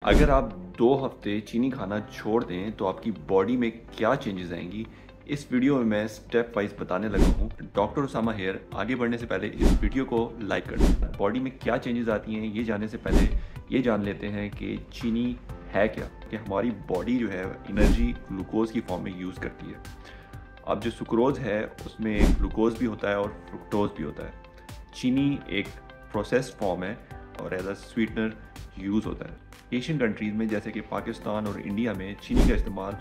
अगर आप 2 हफ्ते चीनी खाना छोड़ दें तो आपकी बॉडी में क्या चेंजेस आएंगी, इस वीडियो में मैं स्टेप वाइज बताने लगा हूँ। Doctor Usama here. आगे बढ़ने से पहले इस वीडियो को लाइक कर दें। बॉडी में क्या चेंजेस आती हैं ये जानने से पहले ये जान लेते हैं कि चीनी है क्या। कि हमारी बॉडी जो है एनर्जी ग्लूकोज की फॉर्म में यूज़ करती है। अब जो सुक्रोज है उसमें ग्लूकोज भी होता है और फ्रुक्टोज भी होता है। चीनी एक प्रोसेस्ड फॉर्म है और एज अ स्वीटनर यूज़ होता है। एशियन कंट्रीज़ में जैसे कि पाकिस्तान और इंडिया में चीनी का इस्तेमाल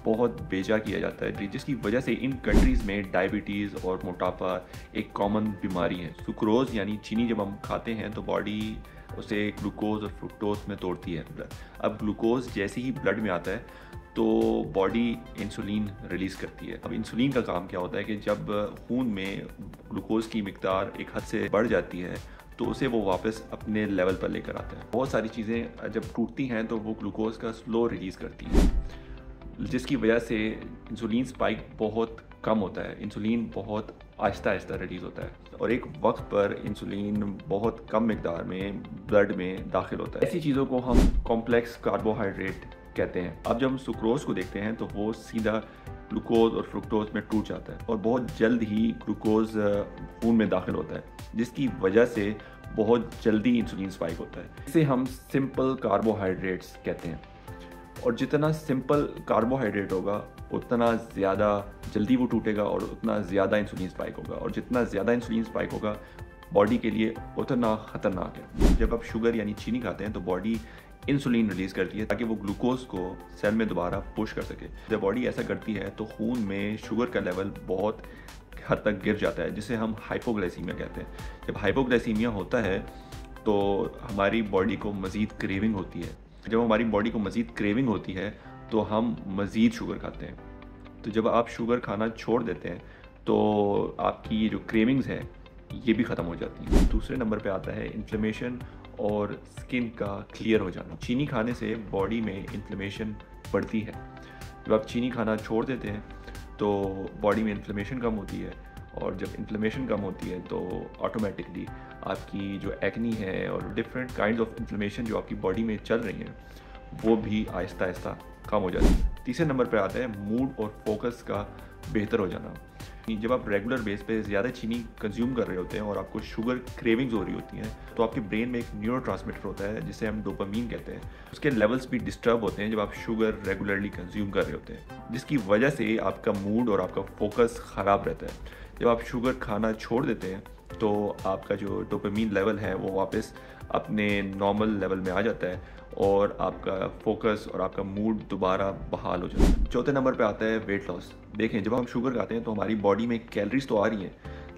बहुत बेजा किया जाता है, जिसकी वजह से इन कंट्रीज़ में डायबिटीज़ और मोटापा एक कॉमन बीमारी है। सुक्रोज यानी चीनी जब हम खाते हैं तो बॉडी उसे ग्लूकोज और फ्रुक्टोज में तोड़ती है। अब ग्लूकोज जैसे ही ब्लड में आता है तो बॉडी इंसुलिन रिलीज़ करती है। अब इंसुलिन का काम क्या होता है कि जब खून में ग्लूकोज की मिकदार एक हद से बढ़ जाती है तो उसे वो वापस अपने लेवल पर लेकर आता है। बहुत सारी चीज़ें जब टूटती हैं तो वो ग्लूकोज का स्लो रिलीज़ करती हैं, जिसकी वजह से इंसुलिन स्पाइक बहुत कम होता है। इंसुलिन बहुत आहिस्ता आहिस्ता रिलीज़ होता है और एक वक्त पर इंसुलिन बहुत कम मिकदार में ब्लड में दाखिल होता है। ऐसी चीज़ों को हम कॉम्प्लेक्स कार्बोहाइड्रेट कहते हैं। अब जब हम सुक्रोज को देखते हैं तो वो सीधा ग्लूकोज और फ्रुक्टोज में टूट जाता है और बहुत जल्द ही ग्लूकोज खून में दाखिल होता है, जिसकी वजह से बहुत जल्दी इंसुलिन स्पाइक होता है। इसे हम सिंपल कार्बोहाइड्रेट्स कहते हैं और जितना सिंपल कार्बोहाइड्रेट होगा उतना ज़्यादा जल्दी वो टूटेगा और उतना ज़्यादा इंसुलिन स्पाइक होगा, और जितना ज़्यादा इंसुलिन स्पाइक होगा बॉडी के लिए उतना ख़तरनाक है। जब आप शुगर यानी चीनी खाते हैं तो बॉडी इंसुलिन रिलीज़ करती है ताकि वो ग्लूकोज को सेल में दोबारा पुश कर सके। जब बॉडी ऐसा करती है तो खून में शुगर का लेवल बहुत हद तक गिर जाता है, जिसे हम हाइपोग्लाइसीमिया कहते हैं। जब हाइपोग्लाइसीमिया होता है तो हमारी बॉडी को मज़ीद क्रेविंग होती है। जब हमारी बॉडी को मज़ीद क्रेविंग होती है तो हम मज़ीद शुगर खाते हैं। तो जब आप शुगर खाना छोड़ देते हैं तो आपकी जो क्रेविंग्स हैं ये भी ख़त्म हो जाती है। दूसरे नंबर पे आता है इन्फ्लेमेशन और स्किन का क्लियर हो जाना। चीनी खाने से बॉडी में इन्फ्लेमेशन बढ़ती है। जब आप चीनी खाना छोड़ देते हैं तो बॉडी में इन्फ्लेमेशन कम होती है, और जब इन्फ्लेमेशन कम होती है तो ऑटोमेटिकली आपकी जो एक्नी है और डिफरेंट काइंड्स ऑफ इन्फ्लेमेशन जो आपकी बॉडी में चल रही हैं वो भी आहिस्ता आहिस्ता कम हो जाती है। तीसरे नंबर पर आता है मूड और फोकस का बेहतर हो जाना। जब आप रेगुलर बेस पे ज़्यादा चीनी कंज्यूम कर रहे होते हैं और आपको शुगर क्रेविंग्स हो रही होती हैं तो आपके ब्रेन में एक न्यूरोट्रांसमीटर होता है जिसे हम डोपामीन कहते हैं। उसके लेवल्स भी डिस्टर्ब होते हैं जब आप शुगर रेगुलरली कंज्यूम कर रहे होते हैं, जिसकी वजह से आपका मूड और आपका फोकस ख़राब रहता है। जब आप शुगर खाना छोड़ देते हैं तो आपका जो डोपामीन लेवल है वो वापस अपने नॉर्मल लेवल में आ जाता है और आपका फोकस और आपका मूड दोबारा बहाल हो जाता है। चौथे नंबर पे आता है वेट लॉस। देखें, जब हम शुगर खाते हैं तो हमारी बॉडी में कैलोरीज तो आ रही हैं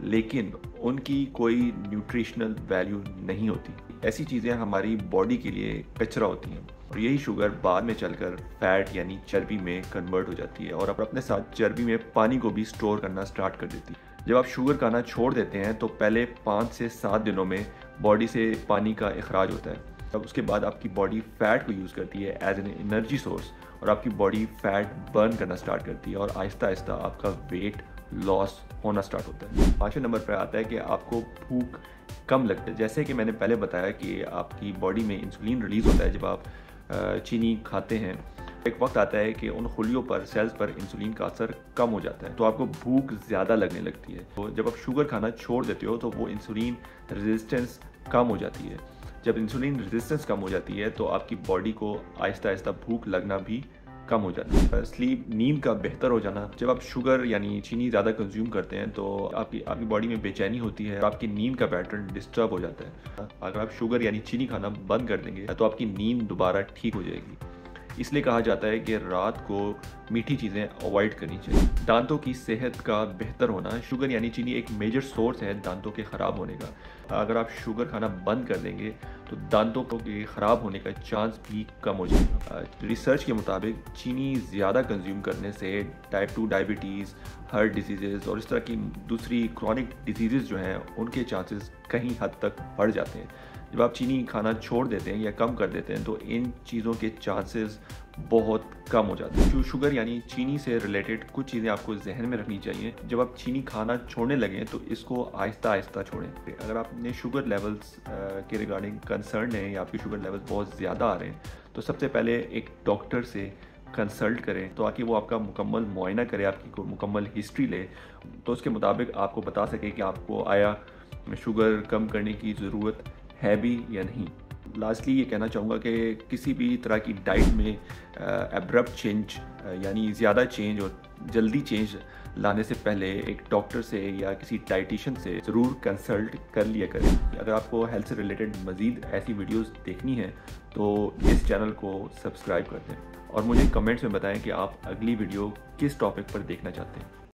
लेकिन उनकी कोई न्यूट्रिशनल वैल्यू नहीं होती। ऐसी चीज़ें हमारी बॉडी के लिए कचरा होती हैं और यही शुगर बाद में चलकर फैट यानी चर्बी में कन्वर्ट हो जाती है और अपने साथ चर्बी में पानी को भी स्टोर करना स्टार्ट कर देती है। जब आप शुगर खाना छोड़ देते हैं तो पहले 5 से 7 दिनों में बॉडी से पानी का इखराज होता है। तब उसके बाद आपकी बॉडी फैट को यूज़ करती है एज एन एनर्जी सोर्स और आपकी बॉडी फैट बर्न करना स्टार्ट करती है और आहिस्ता आहिस्ता आपका वेट लॉस होना स्टार्ट होता है। 5वें नंबर पर आता है कि आपको भूख कम लगती है। जैसे कि मैंने पहले बताया कि आपकी बॉडी में इंसुलिन रिलीज़ होता है जब आप चीनी खाते हैं। एक वक्त आता है कि उन खुलियों पर, सेल्स पर इंसुलिन का असर कम हो जाता है तो आपको भूख ज़्यादा लगने लगती है। तो जब आप शुगर खाना छोड़ देते हो तो वो इंसुलिन रेजिस्टेंस कम हो जाती है। जब इंसुलिन रेजिस्टेंस कम हो जाती है तो आपकी बॉडी को आहिस्ता आहिस्ता भूख लगना भी कम हो जाती है। स्लीप, नींद का बेहतर हो जाना। जब आप शुगर यानी चीनी ज़्यादा कंज्यूम करते हैं तो आपकी बॉडी में बेचैनी होती है और आपकी नींद का पैटर्न डिस्टर्ब हो जाता है। अगर आप शुगर यानी चीनी खाना बंद कर देंगे तो आपकी नींद दोबारा ठीक हो जाएगी। इसलिए कहा जाता है कि रात को मीठी चीज़ें अवॉइड करनी चाहिए। दांतों की सेहत का बेहतर होना। शुगर यानी चीनी एक मेजर सोर्स है दांतों के ख़राब होने का। अगर आप शुगर खाना बंद कर देंगे तो दांतों के ख़राब होने का चांस भी कम हो जाएगा। रिसर्च के मुताबिक चीनी ज़्यादा कंज्यूम करने से टाइप 2 डायबिटीज़, हार्ट डिजीज़ और इस तरह की दूसरी क्रॉनिक डिजीज़ जो हैं उनके चांसेस कहीं हद तक बढ़ जाते हैं। जब आप चीनी खाना छोड़ देते हैं या कम कर देते हैं तो इन चीज़ों के चांसेस बहुत कम हो जाते हैं। शुगर यानी चीनी से रिलेटेड कुछ चीज़ें आपको जहन में रखनी चाहिए। जब आप चीनी खाना छोड़ने लगें तो इसको आहिस्ता आहिस्ता छोड़ें। अगर आपने शुगर लेवल्स के रिगार्डिंग कंसर्न है या आपके शुगर लेवल्स बहुत ज़्यादा आ रहे हैं तो सबसे पहले एक डॉक्टर से कंसल्ट करें तो ताकि वो आपका मुकम्मल मुआयना करे, आपकी मुकम्मल हिस्ट्री ले, तो उसके मुताबिक आपको बता सके कि आपको आया शुगर कम करने की ज़रूरत है भी या नहीं। लास्टली ये कहना चाहूँगा कि किसी भी तरह की डाइट में एब्रप्ट चेंज यानी ज़्यादा चेंज और जल्दी चेंज लाने से पहले एक डॉक्टर से या किसी डाइटिशियन से ज़रूर कंसल्ट कर लिया करें। अगर आपको हेल्थ से रिलेटेड मज़ीद ऐसी वीडियोस देखनी है तो इस चैनल को सब्सक्राइब कर दें और मुझे कमेंट्स में बताएं कि आप अगली वीडियो किस टॉपिक पर देखना चाहते हैं।